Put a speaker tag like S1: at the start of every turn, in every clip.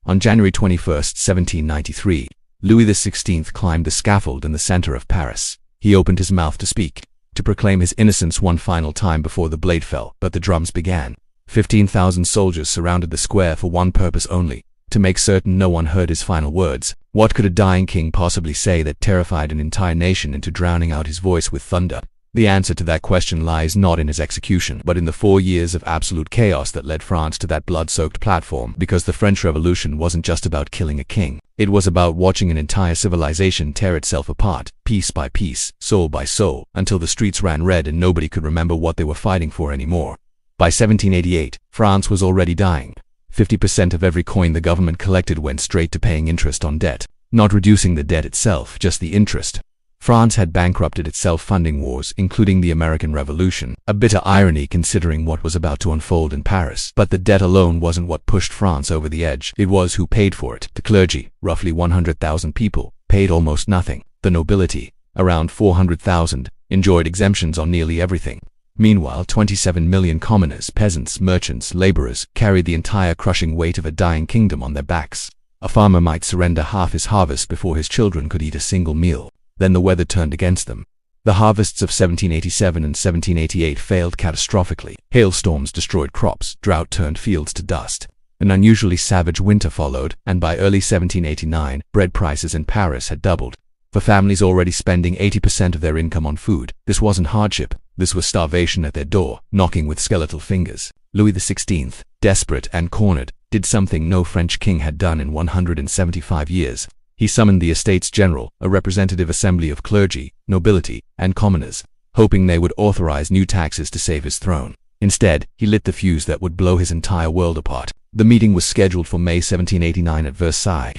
S1: On January 21, 1793, Louis XVI climbed the scaffold in the center of Paris. He opened his mouth to speak, to proclaim his innocence one final time before the blade fell, but the drums began. 15,000 soldiers surrounded the square for one purpose only, to make certain no one heard his final words. What could a dying king possibly say that terrified an entire nation into drowning out his voice with thunder? The answer to that question lies not in his execution, but in the 4 years of absolute chaos that led France to that blood-soaked platform, because the French Revolution wasn't just about killing a king. It was about watching an entire civilization tear itself apart, piece by piece, soul by soul, until the streets ran red and nobody could remember what they were fighting for anymore. By 1788, France was already dying. 50% of every coin the government collected went straight to paying interest on debt, not reducing the debt itself, just the interest. France had bankrupted itself funding wars, including the American Revolution, a bitter irony considering what was about to unfold in Paris. But the debt alone wasn't what pushed France over the edge. It was who paid for it. The clergy, roughly 100,000 people, paid almost nothing. The nobility, around 400,000, enjoyed exemptions on nearly everything. Meanwhile, 27 million commoners, peasants, merchants, laborers, carried the entire crushing weight of a dying kingdom on their backs. A farmer might surrender half his harvest before his children could eat a single meal. Then the weather turned against them. The harvests of 1787 and 1788 failed catastrophically. Hailstorms destroyed crops, drought turned fields to dust. An unusually savage winter followed, and by early 1789, bread prices in Paris had doubled. For families already spending 80% of their income on food, this wasn't hardship. This was starvation at their door, knocking with skeletal fingers. Louis XVI, desperate and cornered, did something no French king had done in 175 years. He summoned the Estates General, a representative assembly of clergy, nobility, and commoners, hoping they would authorize new taxes to save his throne. Instead, he lit the fuse that would blow his entire world apart. The meeting was scheduled for May 1789 at Versailles,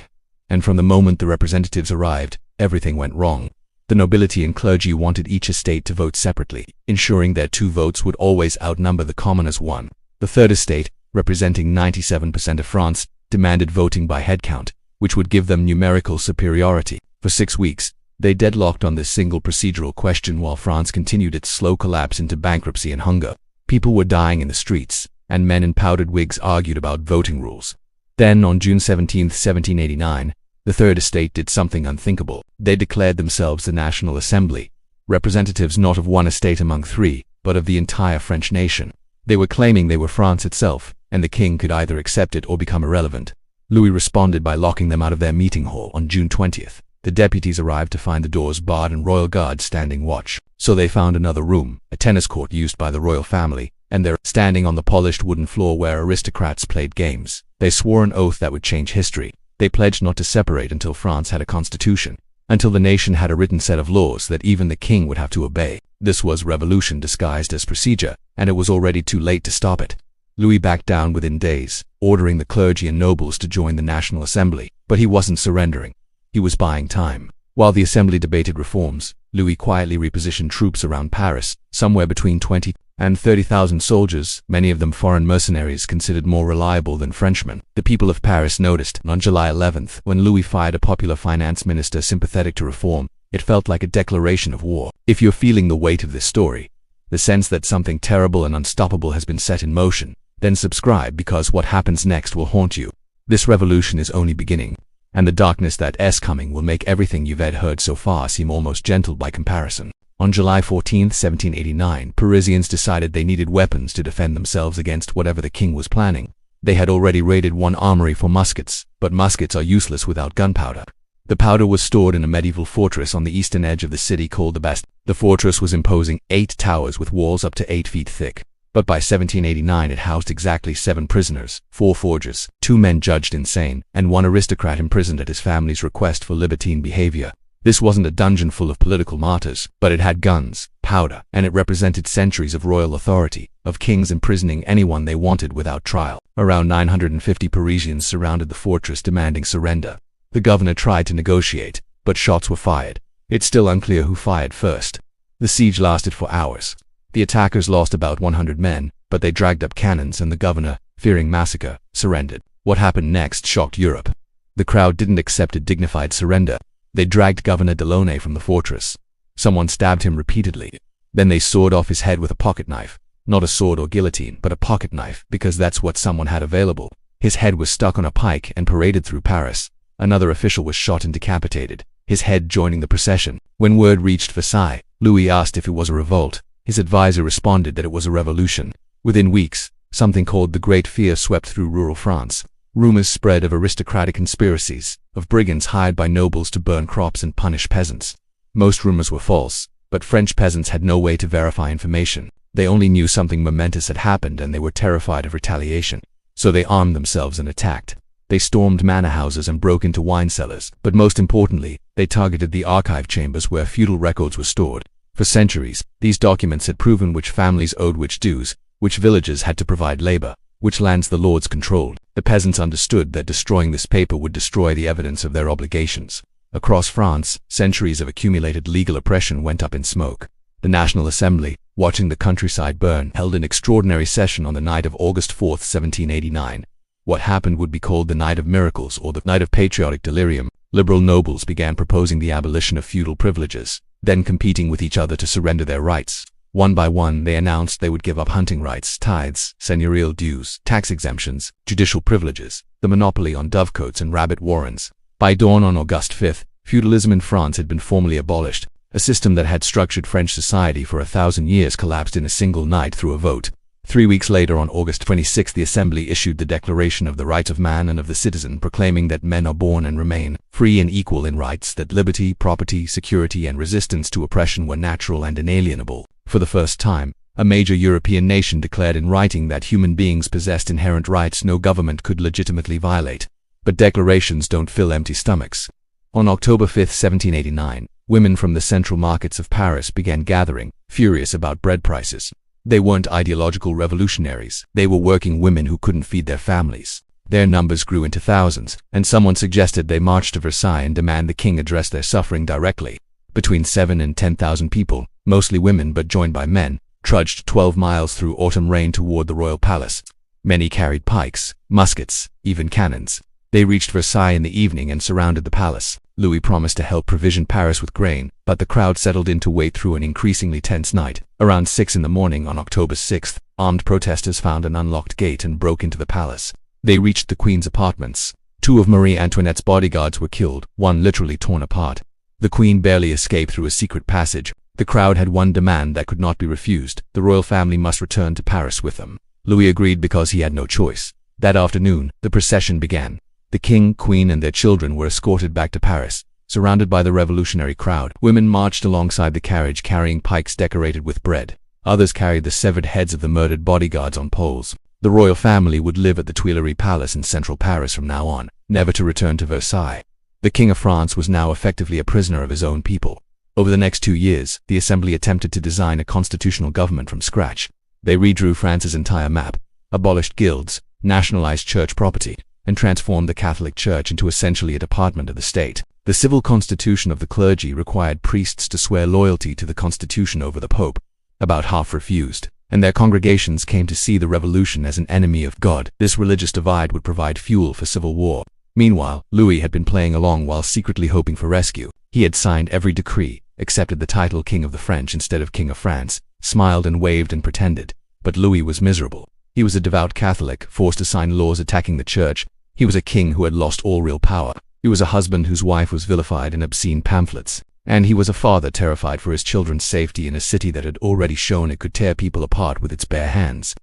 S1: and from the moment the representatives arrived, everything went wrong. The nobility and clergy wanted each estate to vote separately, ensuring their 2 votes would always outnumber the commoners' 1. The third estate, representing 97% of France, demanded voting by headcount, which would give them numerical superiority. For 6 weeks, they deadlocked on this single procedural question while France continued its slow collapse into bankruptcy and hunger. People were dying in the streets, and men in powdered wigs argued about voting rules. Then, on June 17, 1789, the Third Estate did something unthinkable. They declared themselves the National Assembly, representatives not of one estate among 3, but of the entire French nation. They were claiming they were France itself, and the king could either accept it or become irrelevant. Louis responded by locking them out of their meeting hall. On June 20th, the deputies arrived to find the doors barred and royal guards standing watch. So they found another room, a tennis court used by the royal family, and there, standing on the polished wooden floor where aristocrats played games. They swore an oath that would change history. They pledged not to separate until France had a constitution, until the nation had a written set of laws that even the king would have to obey. This was revolution disguised as procedure, and it was already too late to stop it. Louis backed down within days, ordering the clergy and nobles to join the National Assembly, but he wasn't surrendering. He was buying time. While the Assembly debated reforms, Louis quietly repositioned troops around Paris, somewhere between 20 and 30,000 soldiers, many of them foreign mercenaries considered more reliable than Frenchmen. The people of Paris noticed. On July 11th, when Louis fired a popular finance minister sympathetic to reform, it felt like a declaration of war. If you're feeling the weight of this story, the sense that something terrible and unstoppable has been set in motion, then subscribe, because what happens next will haunt you. This revolution is only beginning, and the darkness that's coming will make everything you've heard so far seem almost gentle by comparison. On July 14, 1789, Parisians decided they needed weapons to defend themselves against whatever the king was planning. They had already raided one armory for muskets, but muskets are useless without gunpowder. The powder was stored in a medieval fortress on the eastern edge of the city called the Bastille. The fortress was imposing 8 towers with walls up to 8 feet thick. But by 1789 it housed exactly 7 prisoners, 4 forgers, 2 men judged insane, and 1 aristocrat imprisoned at his family's request for libertine behavior. This wasn't a dungeon full of political martyrs, but it had guns, powder, and it represented centuries of royal authority, of kings imprisoning anyone they wanted without trial. Around 950 Parisians surrounded the fortress demanding surrender. The governor tried to negotiate, but shots were fired. It's still unclear who fired first. The siege lasted for hours. The attackers lost about 100 men, but they dragged up cannons, and the governor, fearing massacre, surrendered. What happened next shocked Europe. The crowd didn't accept a dignified surrender. They dragged Governor Delaunay from the fortress. Someone stabbed him repeatedly. Then they sawed off his head with a pocket knife. Not a sword or guillotine, but a pocket knife, because that's what someone had available. His head was stuck on a pike and paraded through Paris. Another official was shot and decapitated, his head joining the procession. When word reached Versailles, Louis asked if it was a revolt. His advisor responded that it was a revolution. Within weeks, something called the Great Fear swept through rural France. Rumors spread of aristocratic conspiracies, of brigands hired by nobles to burn crops and punish peasants. Most rumors were false, but French peasants had no way to verify information. They only knew something momentous had happened and they were terrified of retaliation. So they armed themselves and attacked. They stormed manor houses and broke into wine cellars, but most importantly, they targeted the archive chambers where feudal records were stored. For centuries, these documents had proven which families owed which dues, which villages had to provide labor, which lands the lords controlled. The peasants understood that destroying this paper would destroy the evidence of their obligations. Across France, centuries of accumulated legal oppression went up in smoke. The National Assembly, watching the countryside burn, held an extraordinary session on the night of August 4, 1789. What happened would be called the Night of Miracles or the Night of Patriotic Delirium. Liberal nobles began proposing the abolition of feudal privileges, then competing with each other to surrender their rights. One by one, they announced they would give up hunting rights, tithes, seigneurial dues, tax exemptions, judicial privileges, the monopoly on dovecotes and rabbit warrens. By dawn on August 5, feudalism in France had been formally abolished. A system that had structured French society for 1,000 years collapsed in a single night through a vote. 3 weeks later, on August 26, the Assembly issued the Declaration of the Rights of Man and of the Citizen, proclaiming that men are born and remain free and equal in rights, that liberty, property, security, and resistance to oppression were natural and inalienable. For the first time, a major European nation declared in writing that human beings possessed inherent rights no government could legitimately violate. But declarations don't fill empty stomachs. On October 5, 1789, women from the central markets of Paris began gathering, furious about bread prices. They weren't ideological revolutionaries. They were working women who couldn't feed their families. Their numbers grew into thousands, and someone suggested they march to Versailles and demand the king address their suffering directly. Between 7,000 and 10,000 people, mostly women but joined by men, trudged 12 miles through autumn rain toward the royal palace. Many carried pikes, muskets, even cannons. They reached Versailles in the evening and surrounded the palace. Louis promised to help provision Paris with grain, but the crowd settled in to wait through an increasingly tense night. Around 6 in the morning on October 6, armed protesters found an unlocked gate and broke into the palace. They reached the Queen's apartments. 2 of Marie Antoinette's bodyguards were killed, one literally torn apart. The Queen barely escaped through a secret passage. The crowd had one demand that could not be refused: the royal family must return to Paris with them. Louis agreed because he had no choice. That afternoon, the procession began. The king, queen, and their children were escorted back to Paris. Surrounded by the revolutionary crowd, women marched alongside the carriage carrying pikes decorated with bread. Others carried the severed heads of the murdered bodyguards on poles. The royal family would live at the Tuileries Palace in central Paris from now on, never to return to Versailles. The King of France was now effectively a prisoner of his own people. Over the next 2 years, the Assembly attempted to design a constitutional government from scratch. They redrew France's entire map, abolished guilds, nationalized church property, and transformed the Catholic Church into essentially a department of the state. The civil constitution of the clergy required priests to swear loyalty to the constitution over the Pope. About half refused, and their congregations came to see the revolution as an enemy of God. This religious divide would provide fuel for civil war. Meanwhile, Louis had been playing along while secretly hoping for rescue. He had signed every decree, accepted the title King of the French instead of King of France, smiled and waved and pretended. But Louis was miserable. He was a devout Catholic, forced to sign laws attacking the church. He was a king who had lost all real power. He was a husband whose wife was vilified in obscene pamphlets. And he was a father terrified for his children's safety in a city that had already shown it could tear people apart with its bare hands.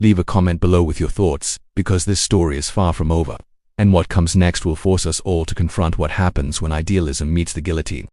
S1: Leave a comment below with your thoughts, because this story is far from over. And what comes next will force us all to confront what happens when idealism meets the guillotine.